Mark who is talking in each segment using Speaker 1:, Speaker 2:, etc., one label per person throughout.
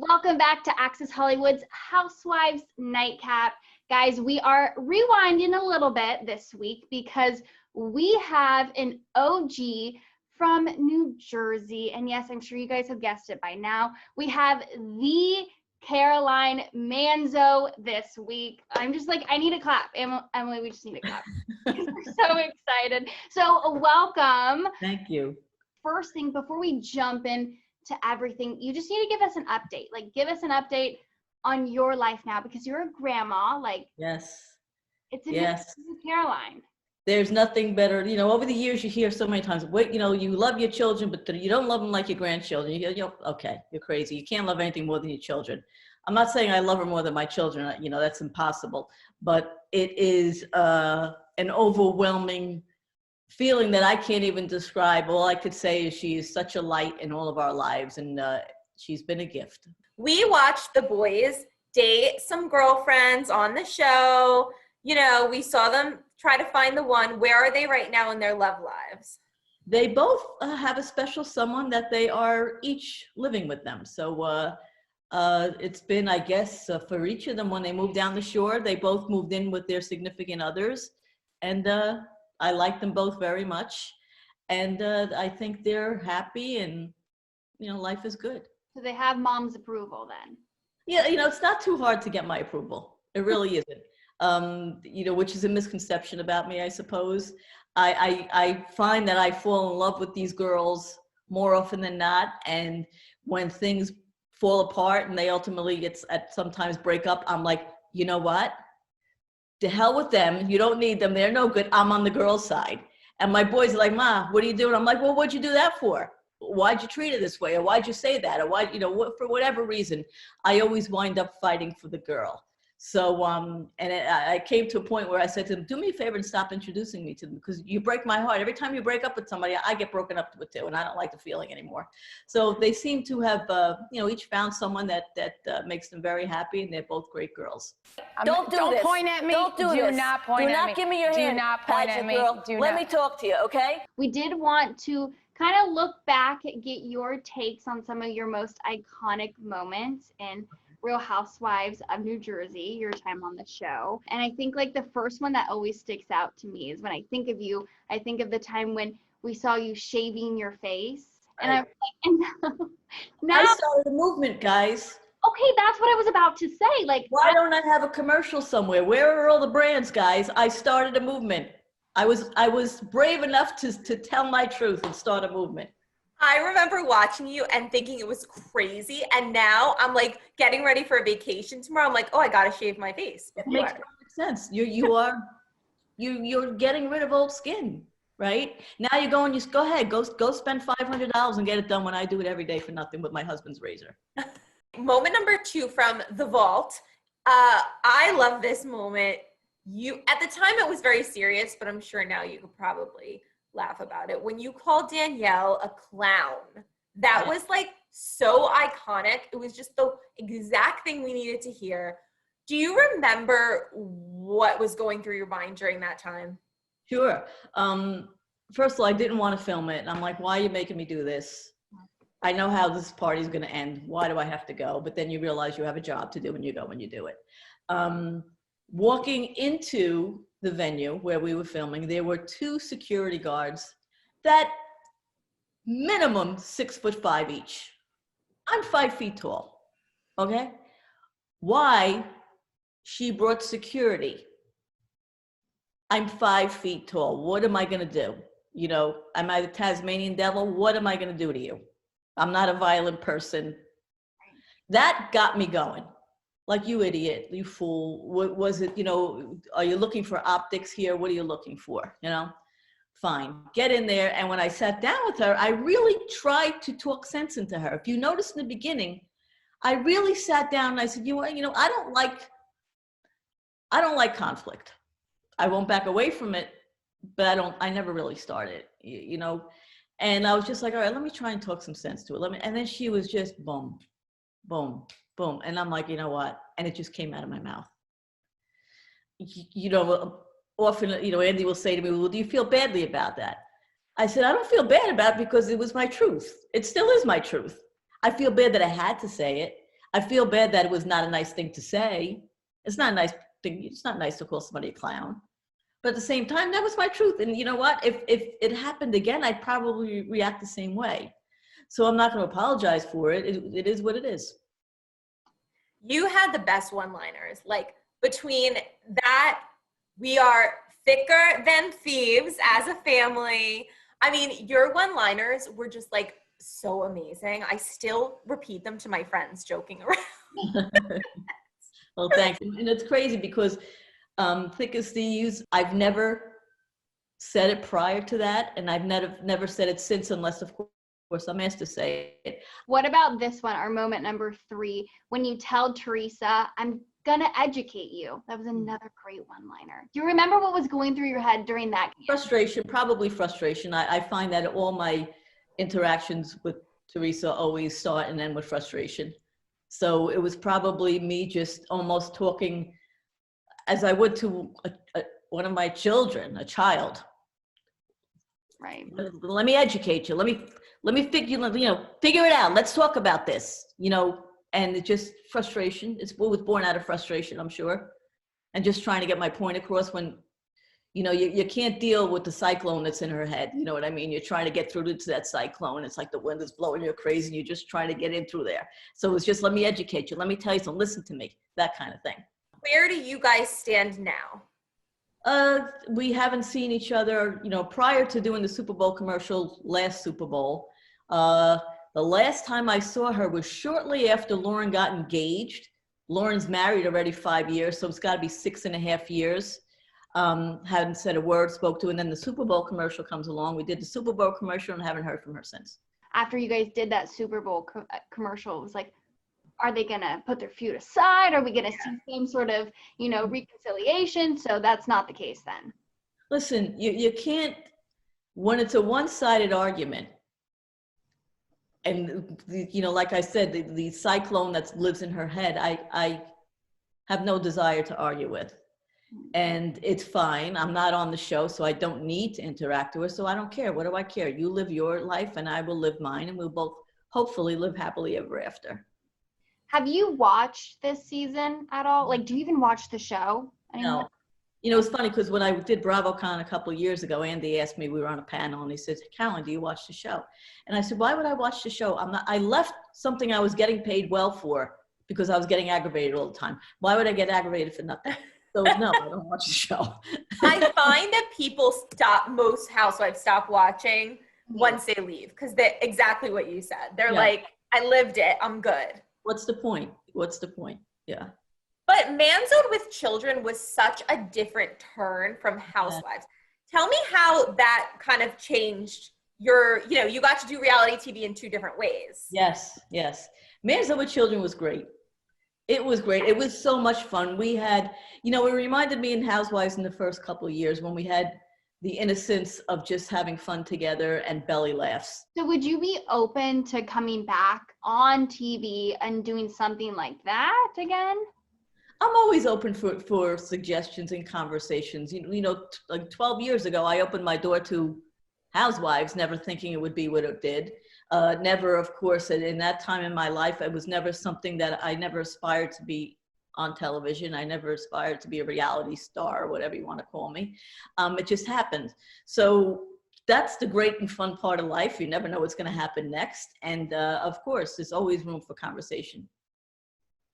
Speaker 1: Welcome back to Access Hollywood's Housewives Nightcap. Guys, we are rewinding a little bit this week because we have an OG from New Jersey. And yes, I'm sure you guys have guessed it by now. We have the Caroline Manzo this week. I'm just like, I need a clap. Emily, we just need a clap. We're so excited. So welcome.
Speaker 2: Thank you.
Speaker 1: First thing, before we jump in to everything, you just need to give us an update. Like, give us an update on your life now, because you're a grandma. Like,
Speaker 2: yes,
Speaker 1: it's a new Caroline.
Speaker 2: There's nothing better. You know, over the years, you hear so many times, wait, you know, you love your children, but you don't love them like your grandchildren. Okay, you're crazy. You can't love anything more than your children. I'm not saying I love her more than my children. You know, that's impossible. But it is an overwhelming feeling that I can't even describe. All I could say is she is such a light in all of our lives, and she's been a gift.
Speaker 3: We watched the boys date some girlfriends on the show. You know, we saw them try to find the one. Where are they right now in their love lives?
Speaker 2: They both have a special someone that they are each living with them. So it's been, I guess, for each of them, when they moved down the shore, they both moved in with their significant others. And I like them both very much. And I think they're happy, and, you know, life is good.
Speaker 1: So they have mom's approval then?
Speaker 2: Yeah, you know, it's not too hard to get my approval. It really isn't. You know, which is a misconception about me, I suppose. I find that I fall in love with these girls more often than not. And when things fall apart and they ultimately sometimes break up, I'm like, you know what? To hell with them. You don't need them. They're no good. I'm on the girl's side. And my boys are like, Ma, what are you doing? I'm like, well, what'd you do that for? Why'd you treat her this way? Or why'd you say that? Or why, you know, for whatever reason, I always wind up fighting for the girl. So, and I came to a point where I said to them, do me a favor and stop introducing me to them, because you break my heart. Every time you break up with somebody, I get broken up with too, and I don't like the feeling anymore. So they seem to have, you know, each found someone that makes them very happy, and they're both great girls.
Speaker 4: Don't point at me.
Speaker 5: Don't do
Speaker 4: this.
Speaker 5: Do not point at me.
Speaker 4: Do not give me your hand.
Speaker 5: Do not point at me.
Speaker 4: Let me talk to you, okay?
Speaker 1: We did want to kind of look back and get your takes on some of your most iconic moments in Real Housewives of New Jersey, your time on the show. And I think like the first one that always sticks out to me is, when I think of you, I think of the time when we saw you shaving your face. And
Speaker 2: Right.
Speaker 1: I'm like, now
Speaker 2: I started a movement, guys.
Speaker 1: okay, that's what I was about to say. Like,
Speaker 2: Why don't I have a commercial somewhere? Where are all the brands, guys? I started a movement. I was brave enough to tell my truth and start a movement.
Speaker 3: I remember watching you and thinking it was crazy. And now I'm like getting ready for a vacation tomorrow. I'm like, oh, I got to shave my face.
Speaker 2: It makes perfect sense. You're getting rid of old skin, right? Now you're going, just go ahead, go spend $500 and get it done, when I do it every day for nothing with my husband's razor.
Speaker 3: Moment number 2 from The Vault. I love this moment. At the time it was very serious, but I'm sure now you could probably laugh about it. When you called Danielle a clown, that was like so iconic. It was just the exact thing we needed to hear. Do you remember what was going through your mind during that time?
Speaker 2: Sure. First of all, I didn't want to film it. And I'm like, why are you making me do this? I know how this party's going to end. Why do I have to go? But then you realize you have a job to do, and you go and you do it. Walking into the venue where we were filming, there were 2 security guards that minimum 6'5" each. I'm 5 feet tall. Okay. Why she brought security? I'm 5 feet tall. What am I going to do? You know, am I the Tasmanian devil? What am I going to do to you? I'm not a violent person. That got me going. Like, you idiot, you fool. What was it? You know, are you looking for optics here? What are you looking for? You know, fine, get in there. And when I sat down with her, I really tried to talk sense into her. If you notice in the beginning, I really sat down and I said, you know, I don't like conflict. I won't back away from it, but I never really started, you know. And I was just like, all right, let me try and talk some sense to it. And then she was just boom, boom, boom. And I'm like, you know what? And it just came out of my mouth. You know, often, you know, Andy will say to me, well, do you feel badly about that? I said, I don't feel bad about it, because it was my truth. It still is my truth. I feel bad that I had to say it. I feel bad that it was not a nice thing to say. It's not a nice thing. It's not nice to call somebody a clown. But at the same time, that was my truth. And you know what? If it happened again, I'd probably react the same way. So I'm not going to apologize for it. It is what it is.
Speaker 3: You had the best one-liners. Like between that, we are thicker than thieves as a family. I mean, your one-liners were just like so amazing. I still repeat them to my friends, joking around.
Speaker 2: Well, thanks. And it's crazy because thick as thieves, I've never said it prior to that, and I've never said it since, unless of course I'm asked to say it.
Speaker 1: What about this one, our moment number 3, when you tell Teresa, I'm gonna educate you? That was another great one-liner. Do you remember what was going through your head during that?
Speaker 2: Frustration, probably frustration. I find that all my interactions with Teresa always start and end with frustration. So it was probably me just almost talking as I would to one of my children, a child.
Speaker 1: Right.
Speaker 2: Let me educate you. Let me figure it out. Let's talk about this, and it just frustration. It was born out of frustration, I'm sure. And just trying to get my point across when, you can't deal with the cyclone that's in her head. You know what I mean? You're trying to get through to that cyclone. It's like the wind is blowing you crazy and you're just trying to get in through there. So it's just, let me educate you. Let me tell you something. Listen to me. That kind of thing.
Speaker 3: Where do you guys stand now?
Speaker 2: We haven't seen each other, prior to doing the Super Bowl commercial, last Super Bowl. The last time I saw her was shortly after Lauren got engaged. Lauren's married already 5 years, so it's got to be 6.5 years. Hadn't said a word, spoke to, and then the Super Bowl commercial comes along. We did the Super Bowl commercial and haven't heard from her since.
Speaker 1: After you guys did that Super Bowl commercial, it was like, are they gonna put their feud aside? Are we gonna see some sort of, reconciliation? So that's not the case then.
Speaker 2: Listen, you can't, when it's a one-sided argument, and like I said, the cyclone that lives in her head, I have no desire to argue with. And it's fine. I'm not on the show, so I don't need to interact with her, so I don't care. What do I care? You live your life and I will live mine, and we'll both hopefully live happily ever after.
Speaker 1: Have you watched this season at all? Like, do you even watch the show anymore?
Speaker 2: No. It's funny because when I did BravoCon a couple of years ago, Andy asked me, we were on a panel, and he said, Caroline, do you watch the show? And I said, why would I watch the show? I left something I was getting paid well for because I was getting aggravated all the time. Why would I get aggravated for nothing? So no, I don't watch the show.
Speaker 3: I find that most housewives stop watching once they leave, because they're exactly what you said. They're like, I lived it, I'm good.
Speaker 2: What's the point? Yeah.
Speaker 3: But Manzo with children was such a different turn from Housewives. Tell me how that kind of changed you got to do reality TV in 2 different ways.
Speaker 2: Yes. Manzo with children was great. It was great. It was so much fun. We had, it reminded me in Housewives in the first couple of years when we had the innocence of just having fun together and belly laughs.
Speaker 1: So would you be open to coming back on TV and doing something like that again?
Speaker 2: I'm always open for suggestions and conversations. Like 12 years ago, I opened my door to Housewives, never thinking it would be what it did. Never, of course, in that time in my life, it was never something that I never aspired to be on television. I never aspired to be a reality star, or whatever you want to call me. It just happened. So that's the great and fun part of life. You never know what's going to happen next. And of course, there's always room for conversation.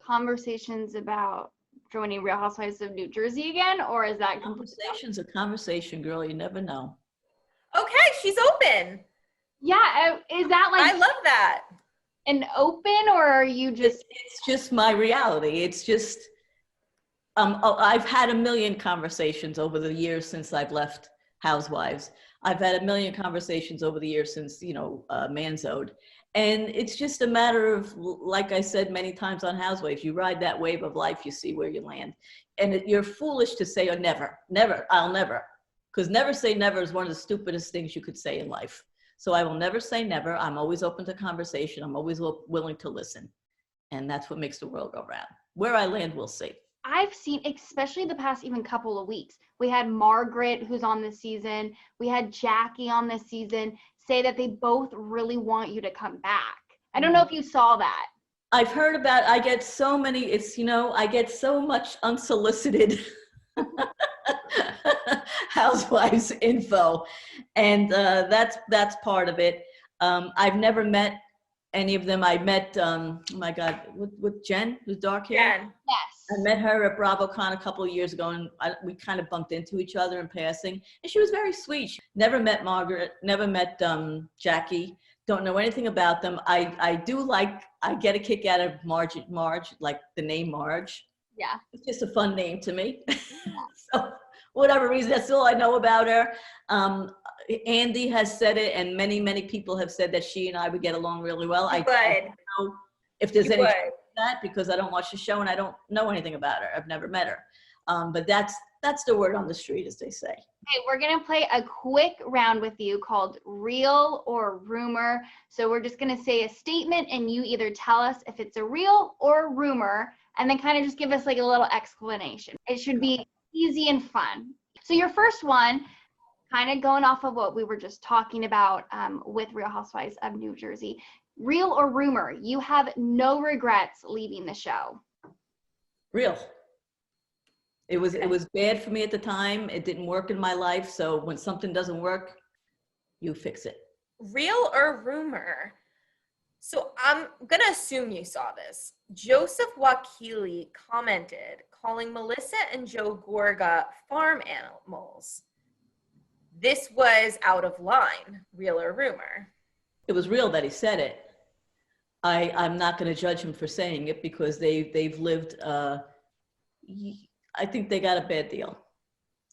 Speaker 1: Conversations about joining Real Housewives of New Jersey again, or is that
Speaker 2: Conversation's a conversation, girl. You never know.
Speaker 3: Okay, she's open.
Speaker 1: Yeah, is that like,
Speaker 3: I love that.
Speaker 1: an open, or are you just?
Speaker 2: It's just my reality. It's just, I've had a million conversations over the years since I've left Housewives. I've had a million conversations over the years since, Manzo'd. And it's just a matter of, like I said many times on Housewives, you ride that wave of life, you see where you land. And you're foolish to say, oh, never, I'll never. Because never say never is one of the stupidest things you could say in life. So I will never say never. I'm always open to conversation. I'm always willing to listen. And that's what makes the world go round. Where I land, we'll see.
Speaker 1: I've seen, especially the past even couple of weeks, we had Margaret, who's on this season. We had Jackie on this season, say that they both really want you to come back. I don't know if you saw that.
Speaker 2: I've heard about, I get so many, it's, you know, I get so much unsolicited housewives info. And that's part of it. I've never met any of them. I met, oh my God, with Jen, who's dark hair.
Speaker 3: Jen.
Speaker 1: Yes.
Speaker 2: I met her at BravoCon a couple of years ago, and we kind of bumped into each other in passing. And she was very sweet. Never met Margaret, never met Jackie. Don't know anything about them. I get a kick out of Marge, like the name Marge.
Speaker 1: Yeah.
Speaker 2: It's just a fun name to me. So whatever reason, that's all I know about her. Andy has said it, and many, many people have said that she and I would get along really well. I don't know if there's any truth to that, because I don't watch the show and I don't know anything about her. I've never met her. But that's the word on the street, as they say.
Speaker 1: Okay, we're gonna play a quick round with you called Real or Rumor. So we're just gonna say a statement and you either tell us if it's a real or rumor, and then kind of just give us like a little explanation. It should be easy and fun. So your first one, kind of going off of what we were just talking about with Real Housewives of New Jersey. Real or rumor, you have no regrets leaving the show.
Speaker 2: Real. It was bad for me at the time. It didn't work in my life. So when something doesn't work, you fix it.
Speaker 3: Real or rumor? So I'm going to assume you saw this. Joseph Wakili commented, calling Melissa and Joe Gorga farm animals. This was out of line. Real or rumor?
Speaker 2: It was real that he said it. I'm not going to judge him for saying it, because they've lived, I think they got a bad deal.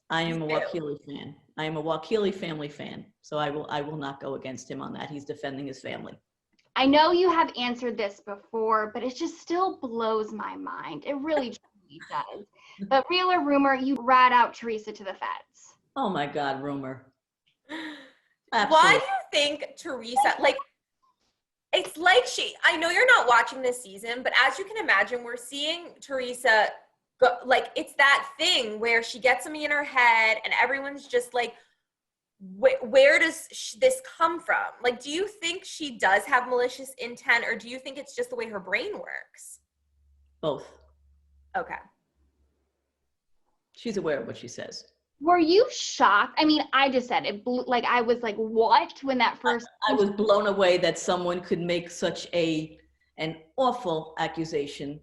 Speaker 2: I am a Wakili fan. I am a Wakili family fan. So I will not go against him on that. He's defending his family.
Speaker 1: I know you have answered this before, but it just still blows my mind. It really truly does. But real or rumor, you rat out Teresa to the feds.
Speaker 2: Oh my God, rumor.
Speaker 3: Why do you think Teresa, like, it's like I know you're not watching this season, but as you can imagine, we're seeing Teresa go, like, it's that thing where she gets something in her head and everyone's just like, where does this come from? Like, do you think she does have malicious intent, or do you think it's just the way her brain works?
Speaker 2: Both.
Speaker 3: Okay.
Speaker 2: She's aware of what she says.
Speaker 1: Were you shocked? I mean, I just said it, like, I was like, what, when that first...
Speaker 2: I was blown away that someone could make such an awful accusation.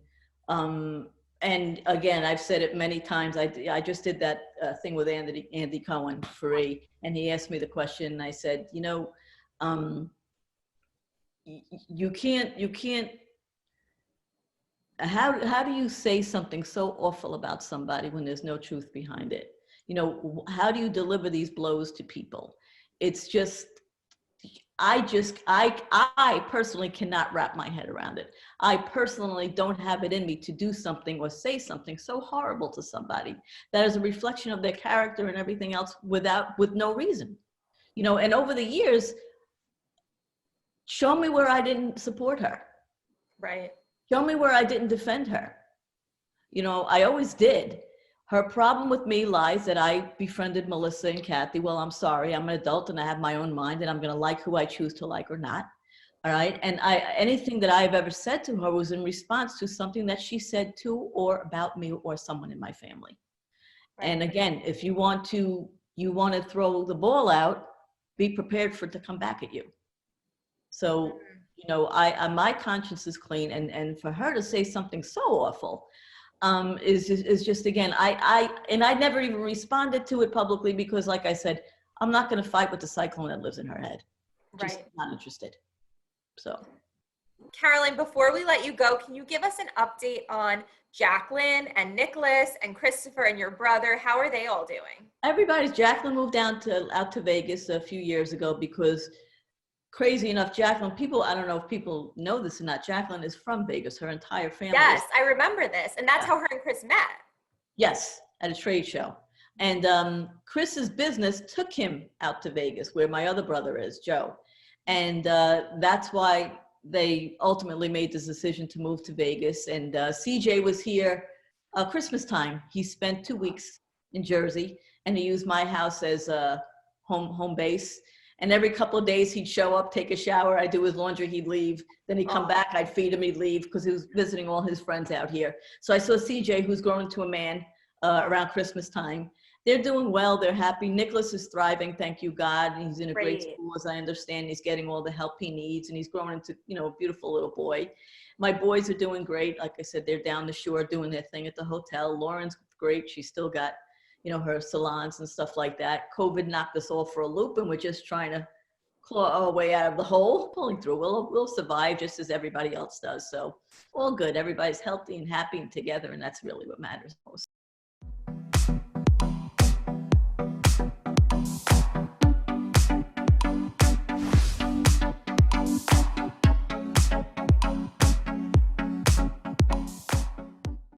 Speaker 2: And again, I've said it many times. I just did that thing with Andy Cohen, free, and he asked me the question, and I said, you know, you can't. How do you say something so awful about somebody when there's no truth behind it? You know, how do you deliver these blows to people? It's just, I personally cannot wrap my head around it. I personally don't have it in me to do something or say something so horrible to somebody that is a reflection of their character and everything else with no reason. You know, and over the years, show me where I didn't support her.
Speaker 3: Right.
Speaker 2: Show me where I didn't defend her. You know, I always did. Her problem with me lies that I befriended Melissa and Kathy. Well, I'm sorry, I'm an adult and I have my own mind, and I'm going to like who I choose to like or not. All right. And anything that I've ever said to her was in response to something that she said to or about me or someone in my family. Right. And again, if you want to throw the ball out, be prepared for it to come back at you. So, you know, my conscience is clean, and for her to say something so awful, is just, again, I never even responded to it publicly, because like I said, I'm not going to fight with the cyclone that lives in her head. Just right. Not interested. So,
Speaker 3: Caroline, before we let you go, can you give us an update on Jacqueline and Nicholas and Christopher and your brother? How are they all doing?
Speaker 2: Jacqueline moved out to Vegas a few years ago, because crazy enough, Jacqueline, I don't know if people know this or not, Jacqueline is from Vegas. Her entire family.
Speaker 3: Yes, I remember this. And that's how her and Chris met.
Speaker 2: Yes, at a trade show. And Chris's business took him out to Vegas, where my other brother is, Joe. And that's why they ultimately made this decision to move to Vegas. And CJ was here Christmas time. He spent 2 weeks in Jersey, and he used my house as a home base. And every couple of days he'd show up, take a shower, I'd do his laundry, he'd leave. Then he'd come back, I'd feed him, he'd leave because he was visiting all his friends out here. So I saw CJ, who's grown into a man around Christmas time. They're doing well, they're happy. Nicholas is thriving, thank you God. And he's in a great school, as I understand. He's getting all the help he needs, and he's grown into, you know, a beautiful little boy. My boys are doing great. Like I said, they're down the shore doing their thing at the hotel. Lauren's great. She's still got, you know, her salons and stuff like that. COVID knocked us all for a loop, and we're just trying to claw our way out of the hole, pulling through. We'll survive just as everybody else does. So all good. Everybody's healthy and happy and together, and that's really what matters most.